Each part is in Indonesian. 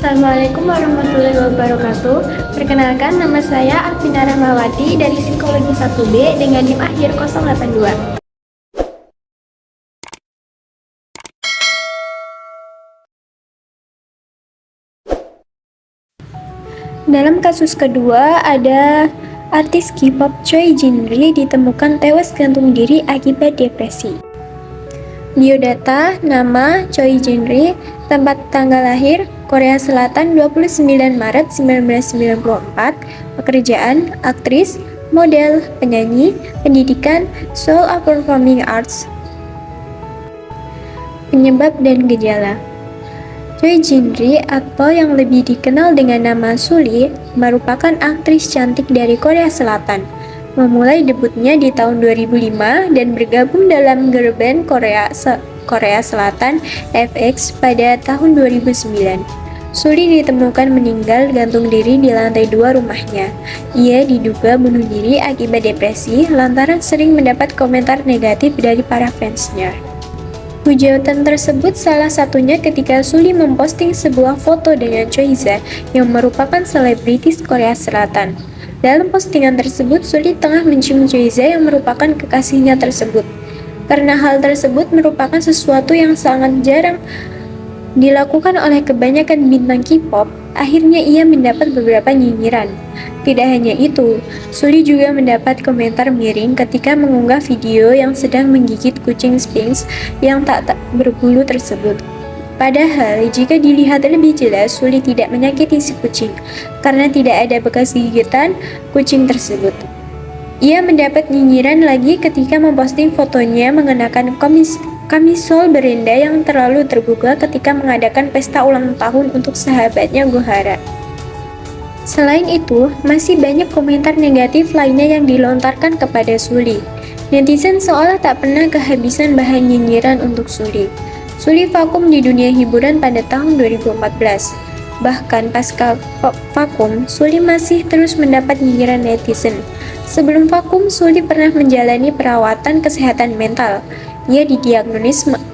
Assalamualaikum warahmatullahi wabarakatuh. Perkenalkan, nama saya Alvina Rahmawati dari Psikologi 1B dengan NIM akhir 082. Dalam kasus kedua, ada artis K-pop Choi Jin-ri ditemukan tewas gantung diri akibat depresi. Biodata, nama Choi Jin-ri, tempat tanggal lahir Korea Selatan 29 Maret 1994, pekerjaan aktris, model, penyanyi, pendidikan, Seoul Performing Arts. Penyebab dan gejala. Choi Jin-ri atau yang lebih dikenal dengan nama Suli merupakan aktris cantik dari Korea Selatan. Memulai debutnya di tahun 2005 dan bergabung dalam girl band Korea Selatan FX pada tahun 2009. Suli ditemukan meninggal gantung diri di lantai 2 rumahnya. Ia diduga bunuh diri akibat depresi lantaran sering mendapat komentar negatif dari para fansnya. Hujatan tersebut salah satunya ketika Suli memposting sebuah foto dengan Choi Za yang merupakan selebritis Korea Selatan. Dalam postingan tersebut, Suli tengah mencium Choi Za yang merupakan kekasihnya tersebut. Karena hal tersebut merupakan sesuatu yang sangat jarang dilakukan oleh kebanyakan bintang K-pop, akhirnya ia mendapat beberapa nyinyiran. Tidak hanya itu, Suli juga mendapat komentar miring ketika mengunggah video yang sedang menggigit kucing Sphinx yang tak berbulu tersebut. Padahal, jika dilihat lebih jelas, Suli tidak menyakiti si kucing, karena tidak ada bekas gigitan kucing tersebut. Ia mendapat nyinyiran lagi ketika memposting fotonya mengenakan kamisol berenda yang terlalu terbuka ketika mengadakan pesta ulang tahun untuk sahabatnya Gohara. Selain itu, masih banyak komentar negatif lainnya yang dilontarkan kepada Suli. Netizen seolah tak pernah kehabisan bahan nyinyiran untuk Suli. Suli vakum di dunia hiburan pada tahun 2014. Bahkan pasca vakum, Suli masih terus mendapat nyinyiran netizen. Sebelum vakum, Suli pernah menjalani perawatan kesehatan mental. Ia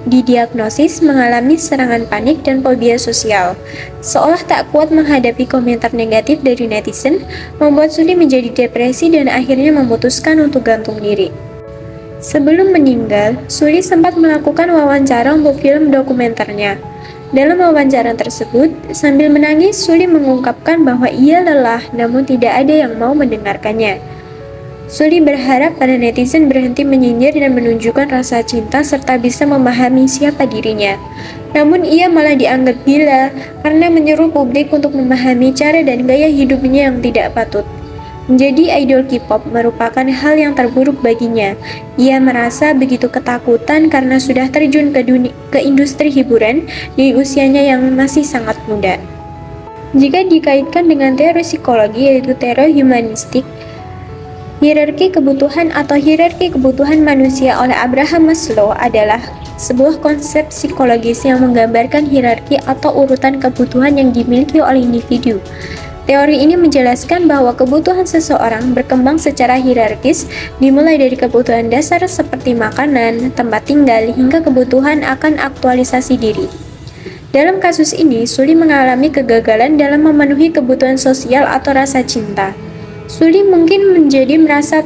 didiagnosis mengalami serangan panik dan fobia sosial. Seolah tak kuat menghadapi komentar negatif dari netizen, membuat Suli menjadi depresi dan akhirnya memutuskan untuk gantung diri. Sebelum meninggal, Suli sempat melakukan wawancara untuk film dokumenternya. Dalam wawancara tersebut, sambil menangis, Suli mengungkapkan bahwa ia lelah namun tidak ada yang mau mendengarkannya. Suli berharap para netizen berhenti menyinyir dan menunjukkan rasa cinta serta bisa memahami siapa dirinya. Namun ia malah dianggap gila karena menyuruh publik untuk memahami cara dan gaya hidupnya yang tidak patut. Menjadi idol K-pop merupakan hal yang terburuk baginya. Ia merasa begitu ketakutan karena sudah terjun ke industri hiburan di usianya yang masih sangat muda. Jika dikaitkan dengan teori psikologi yaitu teori humanistik, hierarki kebutuhan atau hierarki kebutuhan manusia oleh Abraham Maslow adalah sebuah konsep psikologis yang menggambarkan hierarki atau urutan kebutuhan yang dimiliki oleh individu. Teori ini menjelaskan bahwa kebutuhan seseorang berkembang secara hierarkis, dimulai dari kebutuhan dasar seperti makanan, tempat tinggal, hingga kebutuhan akan aktualisasi diri. Dalam kasus ini, Suli mengalami kegagalan dalam memenuhi kebutuhan sosial atau rasa cinta. Suli mungkin merasa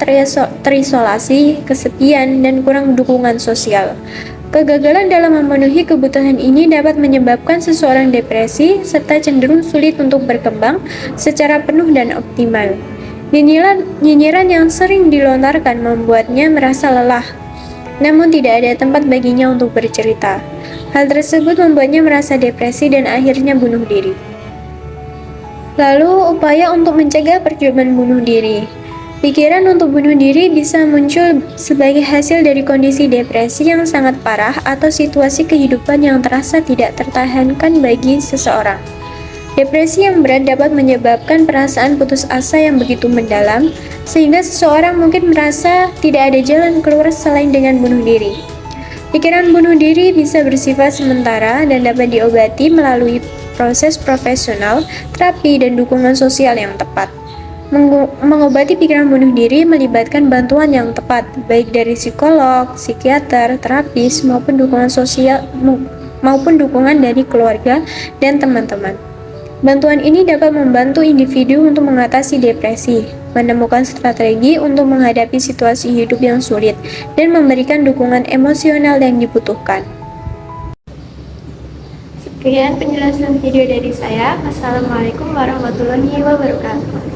terisolasi, kesepian, dan kurang dukungan sosial. Kegagalan dalam memenuhi kebutuhan ini dapat menyebabkan seseorang depresi serta cenderung sulit untuk berkembang secara penuh dan optimal. Nyinyiran yang sering dilontarkan membuatnya merasa lelah, namun tidak ada tempat baginya untuk bercerita. Hal tersebut membuatnya merasa depresi dan akhirnya bunuh diri. Lalu, upaya untuk mencegah percobaan bunuh diri. Pikiran untuk bunuh diri bisa muncul sebagai hasil dari kondisi depresi yang sangat parah atau situasi kehidupan yang terasa tidak tertahankan bagi seseorang. Depresi yang berat dapat menyebabkan perasaan putus asa yang begitu mendalam, sehingga seseorang mungkin merasa tidak ada jalan keluar selain dengan bunuh diri. Pikiran bunuh diri bisa bersifat sementara dan dapat diobati melalui proses profesional, terapi, dan dukungan sosial yang tepat. Mengobati pikiran bunuh diri melibatkan bantuan yang tepat, baik dari psikolog, psikiater, terapis, maupun dukungan sosial maupun dukungan dari keluarga dan teman-teman. Bantuan ini dapat membantu individu untuk mengatasi depresi, menemukan strategi untuk menghadapi situasi hidup yang sulit, dan memberikan dukungan emosional yang dibutuhkan. Sekian penjelasan video dari saya. Wassalamualaikum warahmatullahi wabarakatuh.